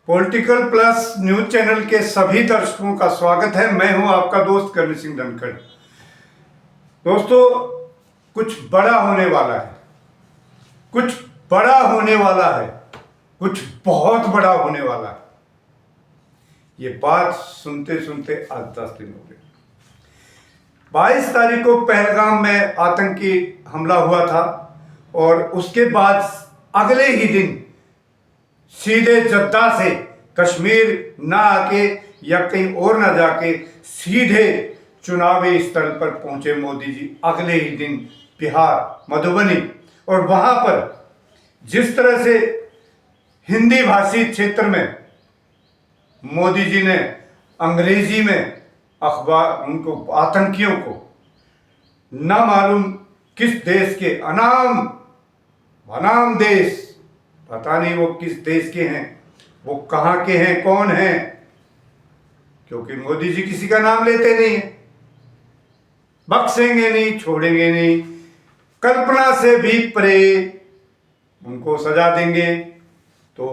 Political plus news channel के सभी दर्शकों का स्वागत है। मैं हूं आपका दोस्त करण सिंह धनखड़। दोस्तों, कुछ बड़ा होने वाला है, कुछ बड़ा होने वाला है, कुछ बहुत बड़ा होने वाला है। ये बात सुनते सुनते आज 10 दिन हो गए। 22 तारीख को पहलगाम में आतंकी हमला हुआ था और उसके बाद अगले ही दिन सीधे जद्दा से कश्मीर ना आके या कहीं और ना जाके सीधे चुनावी स्थल पर पहुंचे मोदी जी। अगले ही दिन बिहार मधुबनी, और वहां पर जिस तरह से हिंदी भाषी क्षेत्र में मोदी जी ने अंग्रेजी में अखबार उनको आतंकियों को ना मालूम किस देश के अनाम देश, पता नहीं वो किस देश के हैं, वो कहाँ के हैं, कौन हैं, क्योंकि मोदी जी किसी का नाम लेते नहीं है। बख्शेंगे नहीं, छोड़ेंगे नहीं, कल्पना से भी परे उनको सजा देंगे। तो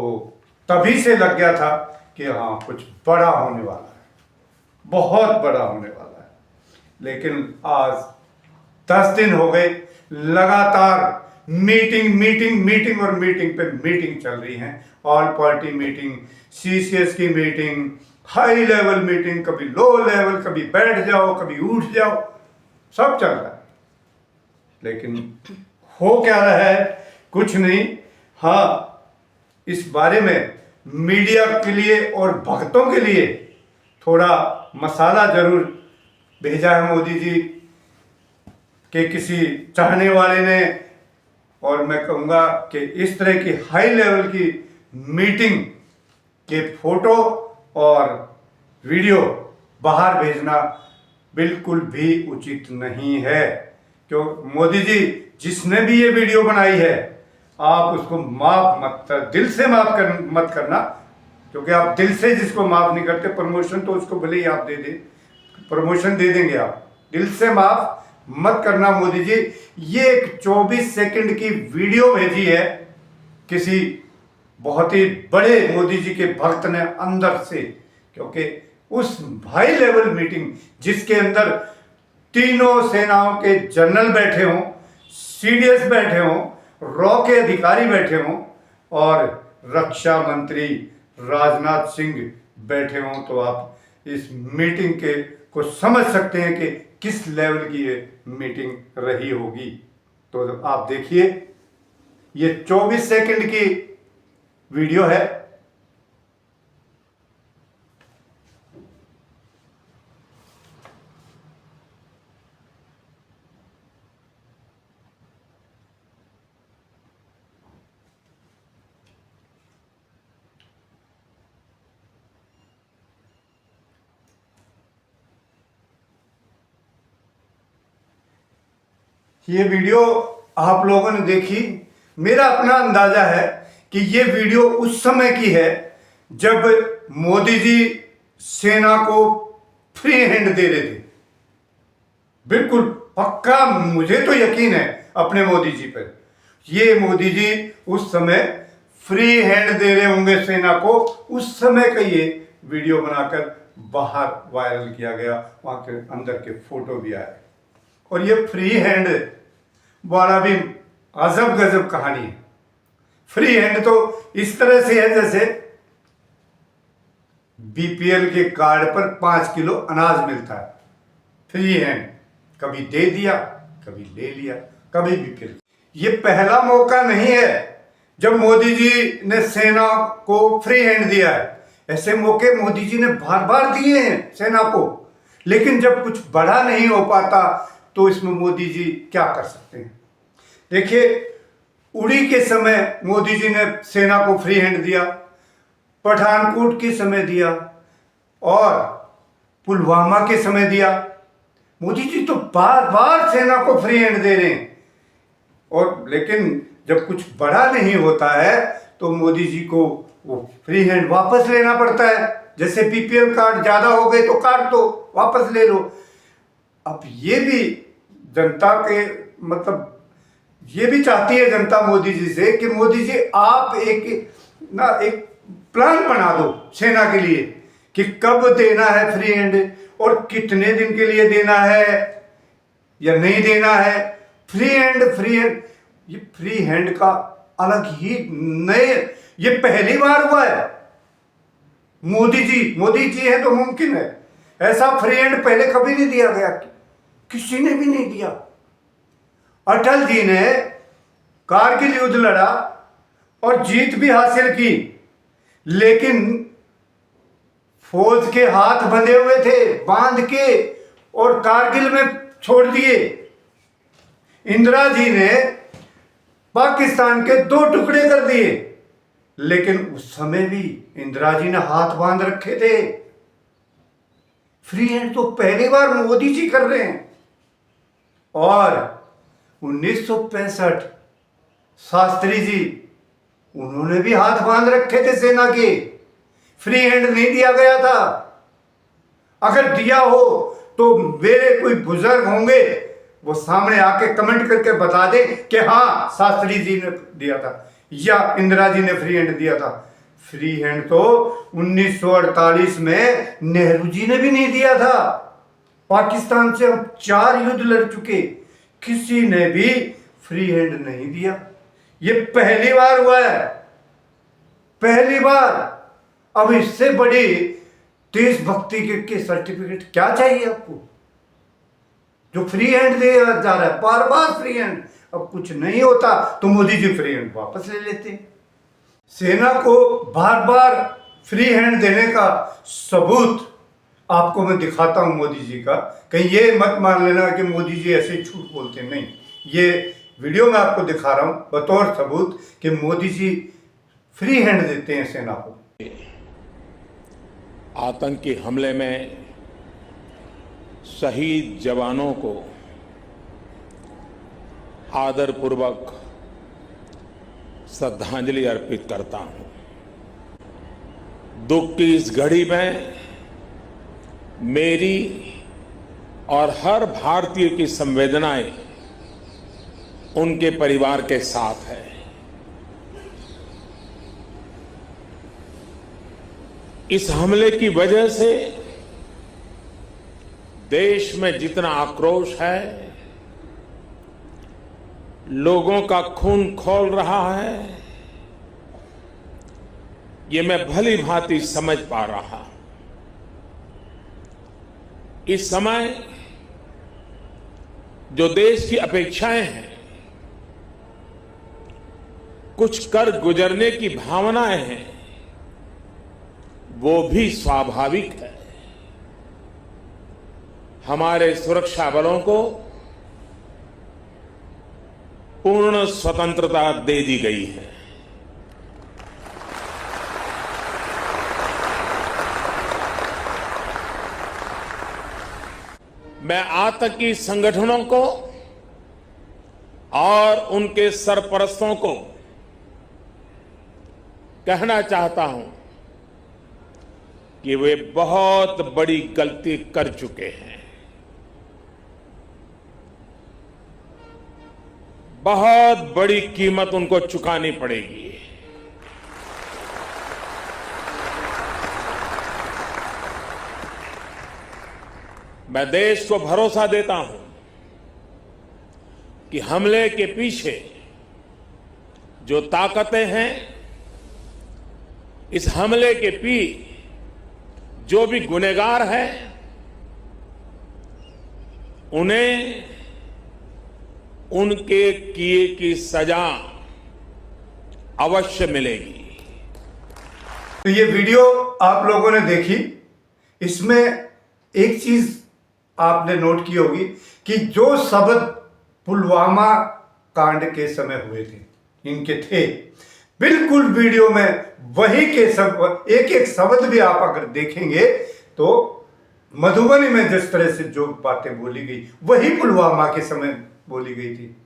तभी से लग गया था कि हाँ, कुछ बड़ा होने वाला है, बहुत बड़ा होने वाला है। लेकिन आज 10 दिन हो गए, लगातार मीटिंग और मीटिंग पे मीटिंग चल रही है। ऑल पार्टी मीटिंग, सीसीएस की मीटिंग, हाई लेवल मीटिंग, कभी लो लेवल, कभी बैठ जाओ, कभी उठ जाओ, सब चल रहा है। लेकिन हो क्या रहा है? कुछ नहीं। हाँ, इस बारे में मीडिया के लिए और भक्तों के लिए थोड़ा मसाला जरूर भेजा है मोदी जी के किसी चाहने वाले ने। और मैं कहूँगा कि इस तरह की हाई लेवल की मीटिंग के फोटो और वीडियो बाहर भेजना बिल्कुल भी उचित नहीं है। क्यों? मोदी जी जिसने भी ये वीडियो बनाई है, आप उसको माफ मत, दिल से मत करना, क्योंकि आप दिल से जिसको माफ नहीं करते, प्रमोशन तो उसको भले ही आप दे दें, प्रमोशन दे देंगे आप, दिल से माफ मत करना मोदी जी। ये एक 24 सेकंड की वीडियो भेजी है किसी बहुत ही बड़े मोदी जी के भक्त ने अंदर से, क्योंकि उस हाई लेवल मीटिंग जिसके अंदर तीनों सेनाओं के जनरल बैठे हों, सीडीएस बैठे हों, रॉ के अधिकारी बैठे हों और रक्षा मंत्री राजनाथ सिंह बैठे हों, तो आप इस मीटिंग के को समझ सकते हैं कि किस लेवल की ये मीटिंग रही होगी। तो आप देखिए, ये 24 सेकंड की वीडियो है। ये वीडियो आप लोगों ने देखी। मेरा अपना अंदाजा है कि ये वीडियो उस समय की है जब मोदी जी सेना को फ्री हैंड दे रहे थे। बिल्कुल पक्का, मुझे तो यकीन है अपने मोदी जी पर। ये मोदी जी उस समय फ्री हैंड दे रहे होंगे सेना को। उस समय का ये वीडियो बनाकर बाहर वायरल किया गया, वहां के अंदर के फोटो भी आए। और ये फ्री हैंड वाला भी अजब गजब कहानी है। फ्री हैंड तो इस तरह से है जैसे बीपीएल के कार्ड पर 5 किलो अनाज मिलता है। फ्री हैंड, कभी दे दिया, कभी ले लिया, कभी भी फिर। ये पहला मौका नहीं है जब मोदी जी ने सेना को फ्री हैंड दिया है। ऐसे मौके मोदी जी ने बार बार दिए हैं सेना को, लेकिन जब कुछ बड़ा नहीं हो पाता तो इसमें मोदी जी क्या कर सकते हैं? देखिए, उड़ी के समय मोदी जी ने सेना को फ्री हैंड दिया, पठानकोट के समय दिया और पुलवामा के समय दिया। मोदी जी तो बार बार सेना को फ्री हैंड दे रहे हैं। और लेकिन जब कुछ बड़ा नहीं होता है तो मोदी जी को वो फ्री हैंड वापस लेना पड़ता है। जैसे बीपीएल कार्ड ज्यादा हो गए तो कार्ड तो वापस ले लो। अब ये भी जनता के मतलब ये भी चाहती है जनता मोदी जी से कि मोदी जी आप एक प्लान बना दो सेना के लिए कि कब देना है फ्री हैंड और कितने दिन के लिए देना है या नहीं देना है। फ्री हैंड ये फ्री हैंड का अलग ही नए, ये पहली बार हुआ है। मोदी जी है तो मुमकिन है, ऐसा फ्री हैंड पहले कभी नहीं दिया गया, किसी ने भी नहीं दिया। अटल जी ने कारगिल युद्ध लड़ा और जीत भी हासिल की, लेकिन फौज के हाथ बंधे हुए थे, बांध के, और कारगिल में छोड़ दिए। इंदिरा जी ने पाकिस्तान के 2 टुकड़े कर दिए, लेकिन उस समय भी इंदिरा जी ने हाथ बांध रखे थे। फ्री हैंड तो पहली बार मोदी जी कर रहे हैं। और 1965 शास्त्री जी, उन्होंने भी हाथ बांध रखे थे सेना के, फ्री हैंड नहीं दिया गया था। अगर दिया हो तो मेरे कोई बुजुर्ग होंगे वो सामने आके कमेंट करके बता दे कि हाँ शास्त्री जी ने दिया था या इंदिरा जी ने फ्री हैंड दिया था। फ्री हैंड तो 1948 में नेहरू जी ने भी नहीं दिया था। पाकिस्तान से हम 4 युद्ध लड़ चुके, किसी ने भी फ्री हैंड नहीं दिया। ये पहली बार हुआ है, पहली बार। अब इससे बड़ी देशभक्ति के सर्टिफिकेट क्या चाहिए आपको? जो फ्री हैंड दिया जा रहा है, बार बार फ्री हैंड, अब कुछ नहीं होता तो मोदी जी फ्री हैंड वापस ले लेते। सेना को बार बार फ्री हैंड देने का सबूत आपको मैं दिखाता हूं मोदी जी का। कहीं ये मत मान लेना कि मोदी जी ऐसे झूठ बोलते, नहीं। ये वीडियो मैं आपको दिखा रहा हूं बतौर सबूत कि मोदी जी फ्री हैंड देते हैं सेना को। आतंकी हमले में शहीद जवानों को आदरपूर्वक श्रद्धांजलि अर्पित करता हूं। दुख की इस घड़ी में मेरी और हर भारतीय की संवेदनाएं उनके परिवार के साथ है। इस हमले की वजह से देश में जितना आक्रोश है, लोगों का खून खौल रहा है, ये मैं भली भांति समझ पा रहा हूं। इस समय जो देश की अपेक्षाएं हैं, कुछ कर गुजरने की भावनाएं हैं, वो भी स्वाभाविक है। हमारे सुरक्षा बलों को पूर्ण स्वतंत्रता दे दी गई है। मैं आतंकी संगठनों को और उनके सरपरस्तों को कहना चाहता हूं कि वे बहुत बड़ी गलती कर चुके हैं। बहुत बड़ी कीमत उनको चुकानी पड़ेगी। मैं देश को भरोसा देता हूं कि हमले के पीछे जो ताकतें हैं, इस हमले के जो भी गुनहगार हैं, उन्हें उनके किए की सजा अवश्य मिलेगी। तो ये वीडियो आप लोगों ने देखी, इसमें एक चीज आपने नोट की होगी कि जो शब्द पुलवामा कांड के समय हुए थे, इनके थे बिल्कुल वीडियो में वही के सब, एक एक शब्द भी आप अगर देखेंगे तो मधुबनी में जिस तरह से जो बातें बोली गई वही पुलवामा के समय बोली गई थी।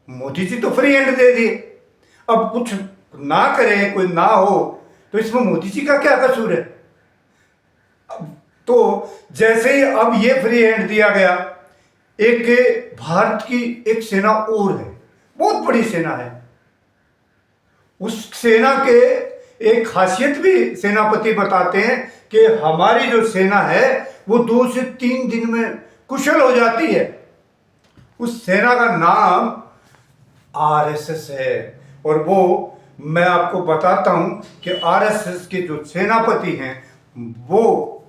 मोदी जी तो फ्री हैंड दे दिए, अब कुछ ना करे, कोई ना हो तो इसमें मोदी जी का क्या कसूर है? तो जैसे ही अब ये फ्री हैंड दिया गया, एक भारत की एक सेना और है, बहुत बड़ी सेना है, उस सेना के एक खासियत भी सेनापति बताते हैं कि हमारी जो सेना है वो 2 से 3 दिन में कुशल हो जाती है। उस सेना का नाम आरएसएस है। और वो मैं आपको बताता हूं कि आरएसएस के जो सेनापति हैं वो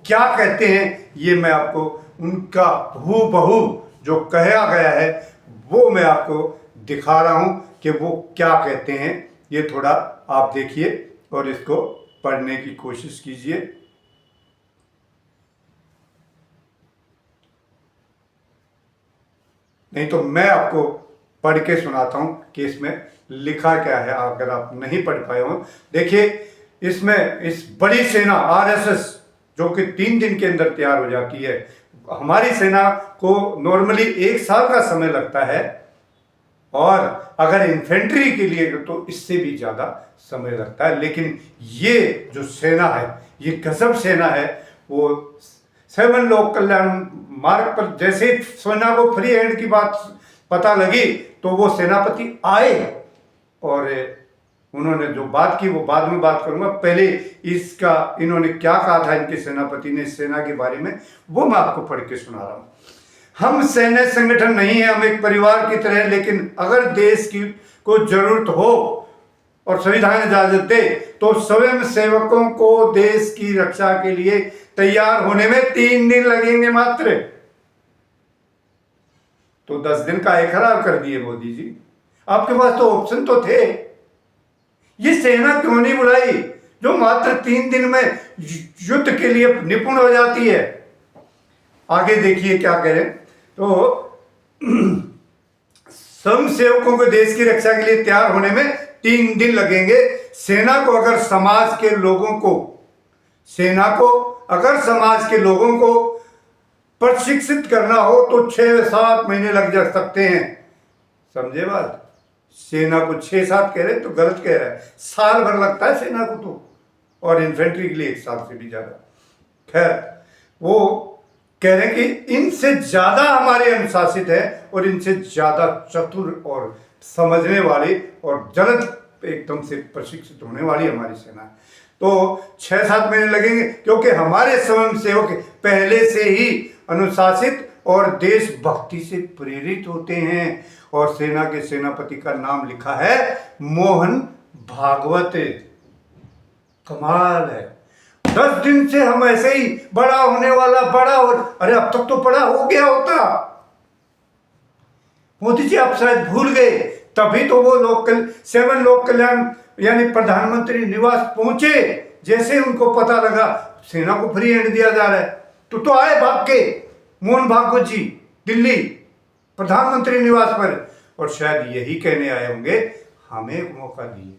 क्या कहते हैं, ये मैं आपको उनका हूबहू जो कहा गया है वो मैं आपको दिखा रहा हूं कि वो क्या कहते हैं। ये थोड़ा आप देखिए और इसको पढ़ने की कोशिश कीजिए। नहीं तो मैं आपको पढ़ के सुनाता हूं कि इसमें लिखा क्या है, अगर आप नहीं पढ़ पाए हो। देखिए, इसमें इस बड़ी सेना आरएसएस जो कि 3 दिन के अंदर तैयार हो जाती है। हमारी सेना को नॉर्मली 1 साल का समय लगता है और अगर इन्फेंट्री के लिए तो इससे भी ज़्यादा समय लगता है। लेकिन ये जो सेना है, ये गजब सेना है। वो 7 लोक कल्याण मार्ग पर जैसे सेना को फ्री हैंड की बात पता लगी तो वो सेनापति आए और उन्होंने जो बात की वो बाद में बात करूंगा। पहले इसका इन्होंने क्या कहा था, इनके सेनापति ने सेना के बारे में, वो मैं आपको पढ़ के सुना रहा हूं। हम सैन्य संगठन नहीं है, हम एक परिवार की तरह, लेकिन अगर देश की को जरूरत हो और संविधान इजाजत दे तो स्वयं सेवकों को देश की रक्षा के लिए तैयार होने में 3 दिन लगेंगे मात्र। तो 10 दिन का खराब कर दिए मोदी जी। आपके पास तो ऑप्शन तो थे। ये सेना क्यों नहीं बुलाई जो मात्र 3 दिन में युद्ध के लिए निपुण हो जाती है। आगे देखिए क्या कह रहे हैं। तो स्वयं सेवकों को देश की रक्षा के लिए तैयार होने में 3 दिन लगेंगे। सेना को अगर समाज के लोगों को प्रशिक्षित करना हो तो 6-7 महीने लग जा सकते हैं। समझे बात? सेना को 6-7 कह रहे तो गलत कह रहा है, साल भर लगता है सेना को तो, और इन्फेंट्री के लिए 1 साल से भी ज्यादा। खैर, वो कह रहे हैं कि इनसे ज्यादा हमारे अनुशासित है और इनसे ज्यादा चतुर और समझने वाली और जल्द एकदम से प्रशिक्षित होने वाली हमारी सेना है। तो 6-7 महीने लगेंगे क्योंकि हमारे स्वयं सेवक पहले से ही अनुशासित और देशभक्ति से प्रेरित होते हैं। और सेना के सेनापति का नाम लिखा है मोहन भागवत। कमाल है। 10 दिन से हम ऐसे ही बड़ा होने वाला, बड़ा हो, अरे अब तक तो बड़ा हो गया होता। मोदी जी आप शायद भूल गए, तभी तो वो 7 लोक कल्याण यानी प्रधानमंत्री निवास पहुंचे। जैसे उनको पता लगा सेना को फ्री हैंड दिया जा रहा है तो आए भाग के मोहन भागवत जी दिल्ली प्रधानमंत्री निवास पर, और शायद यही कहने आए होंगे हमें एक मौका दिए।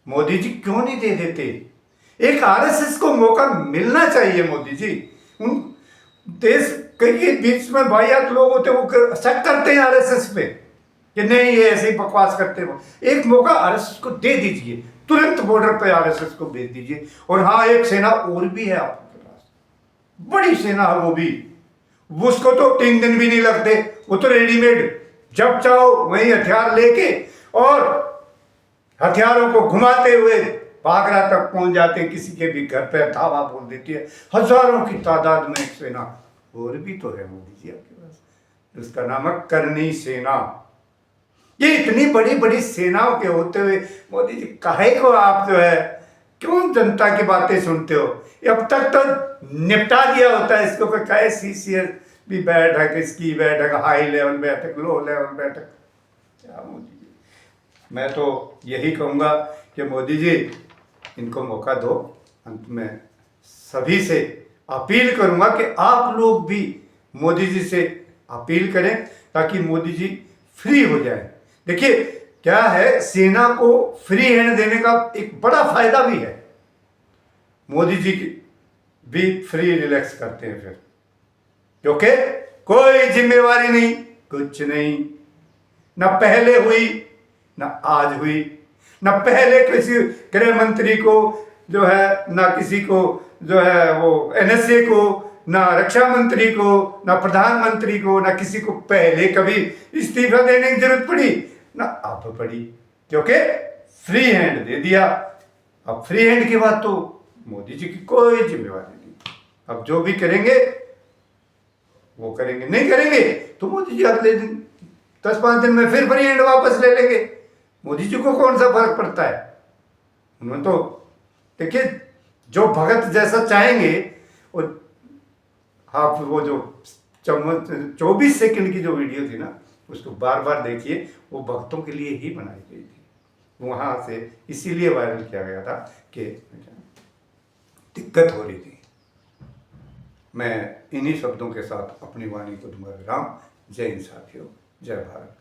मोदी जी क्यों नहीं दे देते? एक आरएसएस को मौका मिलना चाहिए। मोदी जी उन देश के बीच में वाहियात लोग होते वो शक करते हैं आरएसएस पे कि नहीं ये ऐसे ही बकवास करते हो। एक मौका आरएसएस को दे दीजिए, तुरंत बॉर्डर पे आरएसएस को भेज दीजिए। और हाँ, एक सेना और भी है आपके पास, बड़ी सेना है वो भी। उसको तो 3 दिन भी नहीं लगते, वो तो रेडीमेड जब चाहो वही हथियार लेके और हथियारों को घुमाते हुए बागरा तक पहुंच जाते हैं। किसी के भी घर पे धावा बोल देती है। हजारों की तादाद में एक सेना और भी तो है मोदी जी आपके पास, उसका नाम है करनी सेना। ये इतनी बड़ी बड़ी सेनाओं के होते हुए मोदी जी काहे को आप जो है क्यों जनता की बातें सुनते हो? अब तक तो निपटा दिया होता है इसको। कहे सीसीएस भी बैठक, इसकी बैठक, हाई लेवल बैठक, लो लेवल बैठक। क्या मोदी जी, मैं तो यही कहूँगा कि मोदी जी इनको मौका दो। अंत में सभी से अपील करूँगा कि आप लोग भी मोदी जी से अपील करें ताकि मोदी जी फ्री हो जाए। देखिए क्या है, सेना को फ्री हैंड देने का एक बड़ा फायदा भी है। मोदी जी भी फ्री रिलैक्स करते हैं फिर, क्योंकि कोई जिम्मेवारी नहीं, कुछ नहीं, ना पहले हुई ना आज हुई, ना पहले किसी गृह मंत्री को जो है, ना किसी को जो है वो एनएसए को, ना रक्षा मंत्री को, ना प्रधानमंत्री को, ना किसी को पहले कभी इस्तीफा देने की जरूरत पड़ी, ना अब पड़ी, क्योंकि फ्री हैंड दे दिया। अब फ्री हैंड की बात तो मोदी जी की कोई जिम्मेवारी नहीं। अब जो भी करेंगे वो करेंगे, नहीं करेंगे तो मोदी जी अगले दिन 10-5 दिन में फिर फ्री हैंड वापस ले लेंगे। मोदी जी को कौन सा फर्क पड़ता है? उन्होंने तो देखिए, जो भगत जैसा चाहेंगे वो, आप वो जो 24 सेकंड की जो वीडियो थी ना, उसको बार बार देखिए, वो भक्तों के लिए ही बनाई गई थी। वहाँ से इसीलिए वायरल किया गया था कि दिक्कत हो रही थी। मैं इन्हीं शब्दों के साथ अपनी वाणी को दूंगा विराम। जय हिंद साथियों, जय भारत।